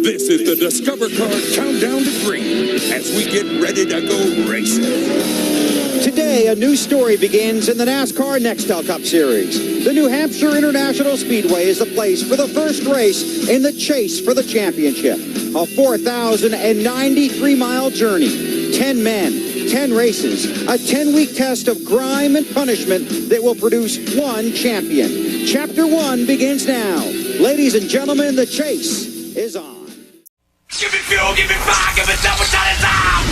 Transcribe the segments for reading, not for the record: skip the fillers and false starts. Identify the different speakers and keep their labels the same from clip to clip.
Speaker 1: This is the Discover Card Countdown to 3 as we get ready to go racing.
Speaker 2: Today, a new story begins in the NASCAR Nextel Cup Series. The New Hampshire International Speedway is the place for the first race in the chase for the championship. A 4,093-mile journey, 10 men, 10 races, a 10-week test of grime and punishment that will produce one champion. Chapter 1 begins now. Ladies and gentlemen, the chase is on.
Speaker 3: Give me fuel, give me fire, give me double shot of time.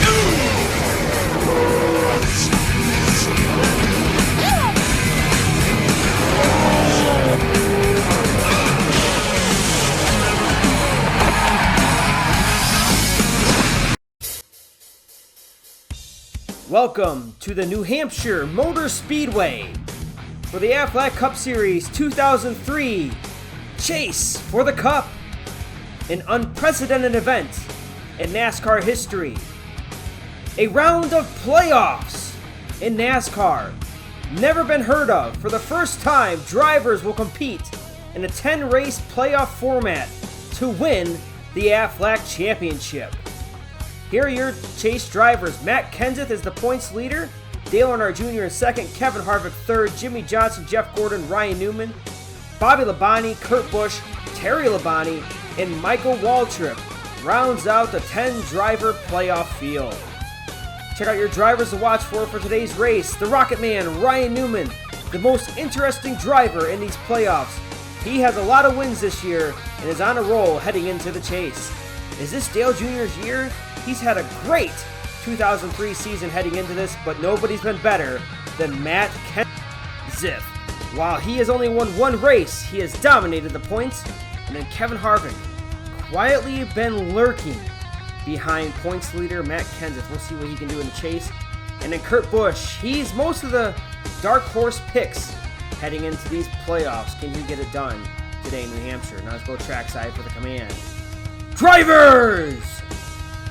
Speaker 4: Welcome to the New Hampshire Motor Speedway for the Aflac Cup Series 2003 Chase for the Cup. An unprecedented event in NASCAR history. A round of playoffs in NASCAR. Never been heard of. For the first time, drivers will compete in a 10-race playoff format to win the Aflac Championship. Here are your chase drivers. Matt Kenseth is the points leader. Dale Earnhardt Jr. in second. Kevin Harvick third. Jimmie Johnson, Jeff Gordon, Ryan Newman, Bobby Labonte, Kurt Busch, Terry Labonte, and Michael Waltrip rounds out the 10-driver playoff field. Check out your drivers to watch for today's race. The Rocket Man, Ryan Newman, the most interesting driver in these playoffs. He has a lot of wins this year and is on a roll heading into the chase. Is this Dale Jr.'s year? He's had a great 2003 season heading into this, but nobody's been better than Matt Kenseth. While he has only won one race, he has dominated the points. And then Kevin Harvick quietly been lurking behind points leader Matt Kenseth. We'll see what he can do in the chase. And then Kurt Busch, he's most of the dark horse picks heading into these playoffs. Can he get it done today in New Hampshire? Now let's go trackside for the command. Drivers,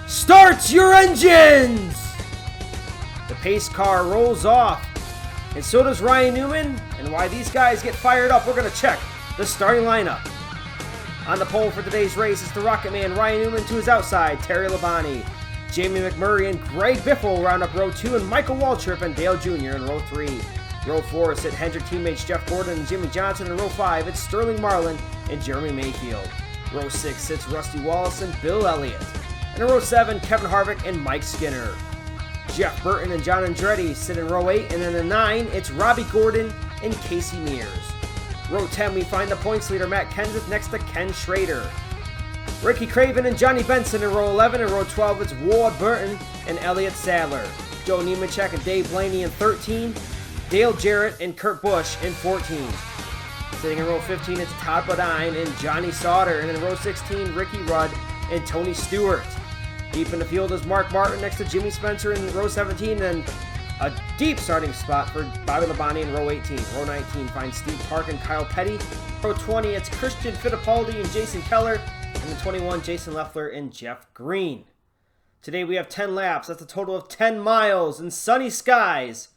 Speaker 4: start your engines! The pace car rolls off, and so does Ryan Newman. And why these guys get fired up, we're going to check the starting lineup. On the pole for today's race is the Rocket Man, Ryan Newman. To his outside, Terry Labonte, Jamie McMurray, and Greg Biffle round up row 2, and Michael Waltrip and Dale Jr. in row 3. Row 4 sit Hendrick teammates Jeff Gordon and Jimmie Johnson. In row 5, it's Sterling Marlin and Jeremy Mayfield. Row 6 sits Rusty Wallace and Bill Elliott. And in row 7, Kevin Harvick and Mike Skinner. Jeff Burton and John Andretti sit in row 8, and in the 9, it's Robbie Gordon and Casey Mears. Row 10, we find the points leader Matt Kenseth next to Ken Schrader. Ricky Craven and Johnny Benson in row 11. In row 12, it's Ward Burton and Elliott Sadler. Joe Nemechek and Dave Blaney in 13. Dale Jarrett and Kurt Busch in 14. Sitting in row 15, it's Todd Bodine and Johnny Sauter. And in row 16, Ricky Rudd and Tony Stewart. Deep in the field is Mark Martin next to Jimmy Spencer in row 17. And a deep starting spot for Bobby Labonte in row 18. Row 19 finds Steve Park and Kyle Petty. Row 20, it's Christian Fittipaldi and Jason Keller. And the 21, Jason Leffler and Jeff Green. Today we have 10 laps. That's a total of 10 miles in sunny skies.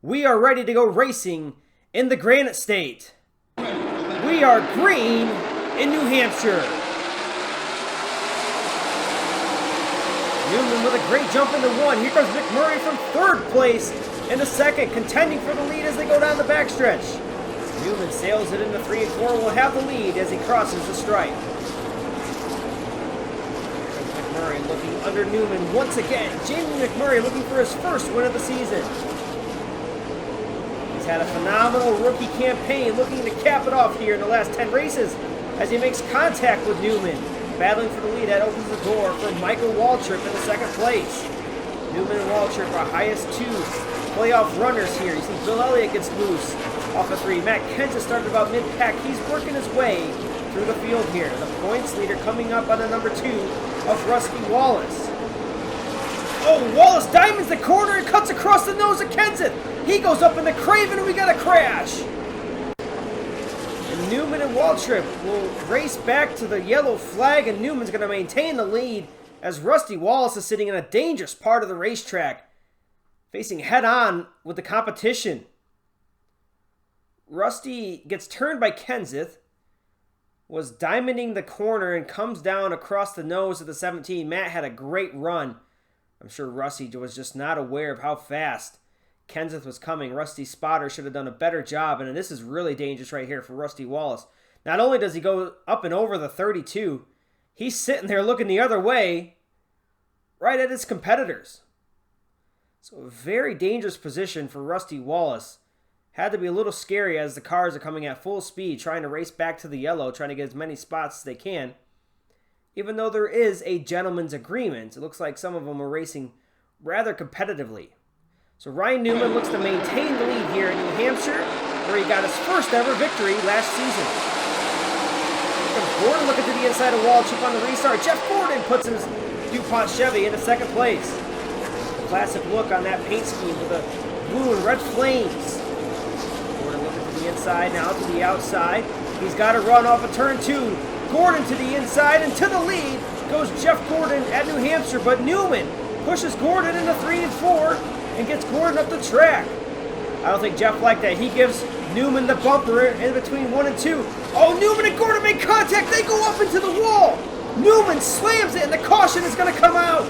Speaker 4: We are ready to go racing in the Granite State. We are green in New Hampshire. Newman with a great jump into 1. Here comes McMurray from 3rd place into 2nd, contending for the lead as they go down the backstretch. Newman sails it into 3 and 4 and will have the lead as he crosses the stripe. McMurray looking under Newman once again. Jamie McMurray looking for his first win of the season. He's had a phenomenal rookie campaign, looking to cap it off here in the last 10 races as he makes contact with Newman. Battling for the lead, that opens the door for Michael Waltrip in the 2nd place. Newman and Waltrip are highest 2 playoff runners here. You see Bill Elliott gets loose off of 3. Matt Kenseth started about mid-pack. He's working his way through the field here. The points leader coming up on the number 2 of Rusty Wallace. Oh, Wallace diamonds the corner and cuts across the nose of Kenseth. He goes up in the Craven and we got a crash. And Newman and Waltrip will race back to the yellow flag, and Newman's going to maintain the lead as Rusty Wallace is sitting in a dangerous part of the racetrack, facing head-on with the competition. Rusty gets turned by Kenseth, was diamonding the corner and comes down across the nose of the 17. Matt had a great run. I'm sure Rusty was just not aware of how fast Kenseth was coming. Rusty's spotter should have done a better job, and this is really dangerous right here for Rusty Wallace. Not only does he go up and over the 32, he's sitting there looking the other way, right at his competitors. So a very dangerous position for Rusty Wallace. Had to be a little scary as the cars are coming at full speed, trying to race back to the yellow, trying to get as many spots as they can. Even though there is a gentleman's agreement, it looks like some of them are racing rather competitively. So Ryan Newman looks to maintain the lead here in New Hampshire, where he got his first ever victory last season. Here comes Gordon looking to the inside of wall, chip on the restart. Jeff Gordon puts his DuPont Chevy into second place. A classic look on that paint scheme with the blue and red flames. Gordon looking to the inside, now to the outside. He's got to run off of turn 2. Gordon to the inside, and to the lead goes Jeff Gordon at New Hampshire, but Newman pushes Gordon into 3 and 4 and gets Gordon up the track. I don't think Jeff liked that. He gives Newman the bumper in between 1 and 2. Oh, Newman and Gordon make contact. They go up into the wall. Newman slams it, and the caution is going to come out.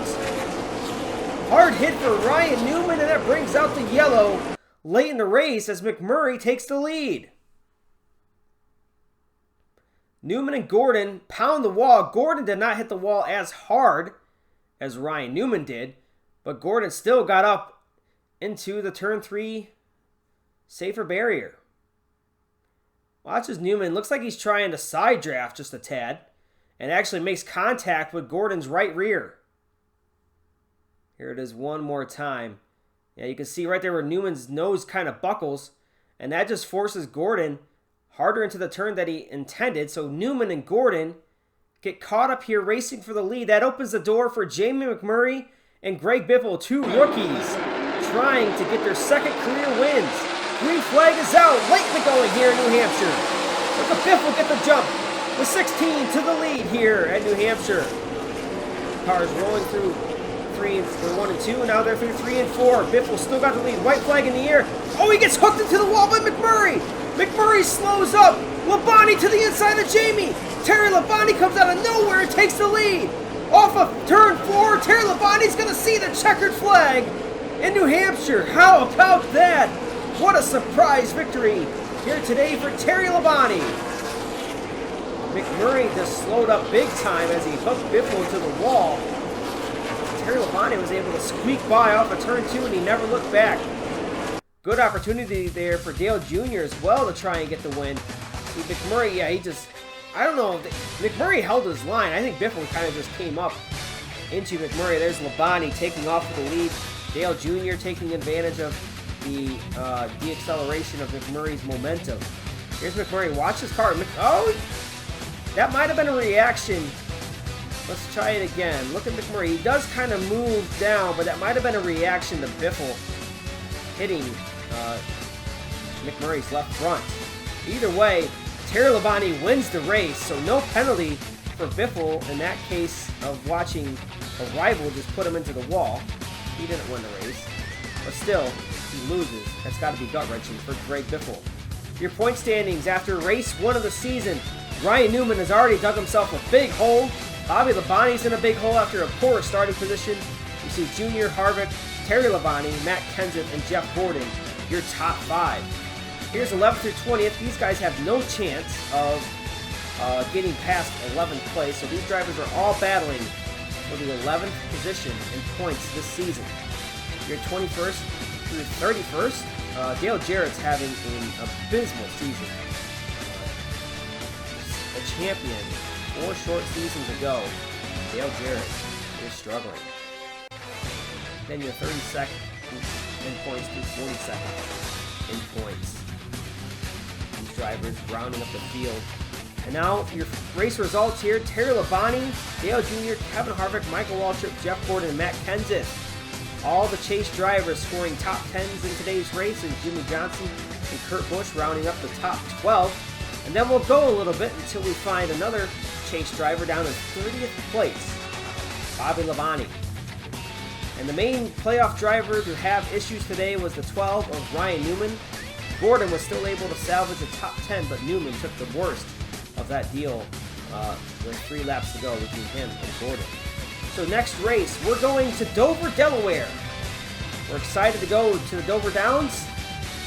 Speaker 4: Hard hit for Ryan Newman, and that brings out the yellow late in the race as McMurray takes the lead. Newman and Gordon pound the wall. Gordon did not hit the wall as hard as Ryan Newman did, but Gordon still got up into the turn 3 safer barrier. Watch as Newman looks like he's trying to side draft just a tad and actually makes contact with Gordon's right rear. Here it is one more time. Yeah, you can see right there where Newman's nose kind of buckles, and that just forces Gordon harder into the turn that he intended. So Newman and Gordon get caught up here racing for the lead. That opens the door for Jamie McMurray and Greg Biffle, 2 rookies, trying to get their second career wins. Green flag is out late in the going here in New Hampshire. Look at Biffle get the jump. The 16 to the lead here at New Hampshire. Cars rolling through 1 and 2, and now they're through 3 and 4. Biffle still got the lead. White flag in the air. Oh, he gets hooked into the wall by McMurray. McMurray slows up. Labonte to the inside of Jamie. Terry Labonte comes out of nowhere and takes the lead. Off of turn 4, Terry Labonte's going to see the checkered flag in New Hampshire. How about that? What a surprise victory here today for Terry Labonte. McMurray just slowed up big time as he hooked Biffle to the wall. Terry Labonte was able to squeak by off of turn 2, and he never looked back. Good opportunity there for Dale Jr. as well to try and get the win. See, McMurray, yeah, I don't know. McMurray held his line. I think Biffle kind of just came up into McMurray. There's Labonte taking off with the lead. Dale Jr. taking advantage of the deacceleration of McMurray's momentum. Here's McMurray. Watch his car. Oh, that might have been a reaction. Let's try it again. Look at McMurray. He does kind of move down, but that might have been a reaction to Biffle hitting McMurray's left front. Either way, Terry Labonte wins the race, so no penalty for Biffle in that case of watching a rival just put him into the wall. He didn't win the race, but still, he loses. That's got to be gut-wrenching for Greg Biffle. Your point standings after race 1 of the season. Ryan Newman has already dug himself a big hole. Bobby Labonte's in a big hole after a poor starting position. You see Junior Harvick, Terry Labonte, Matt Kenseth, and Jeff Gordon, your top 5. Here's 11th through 20th. These guys have no chance of getting past 11th place, so these drivers are all battling for the 11th position in points this season. Your 21st through 31st, Dale Jarrett's having an abysmal season. A champion 4 short seasons ago. Dale Jarrett is struggling. Then you're 32nd in points through 42nd in points. These drivers rounding up the field. And now your race results here. Terry Labonte, Dale Jr., Kevin Harvick, Michael Waltrip, Jeff Gordon, and Matt Kenseth. All the Chase drivers scoring top 10s in today's race, and Jimmy Johnson and Kurt Busch rounding up the top 12. And then we'll go a little bit until we find another Chase driver down in 30th place, Bobby Labonte. And the main playoff driver to have issues today was the 12 of Ryan Newman. Gordon was still able to salvage the top 10, but Newman took the worst of that deal with 3 laps to go between him and Gordon. So next race, we're going to Dover, Delaware. We're excited to go to the Dover Downs,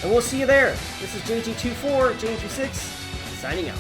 Speaker 4: and we'll see you there. This is JG24, JG6, signing out.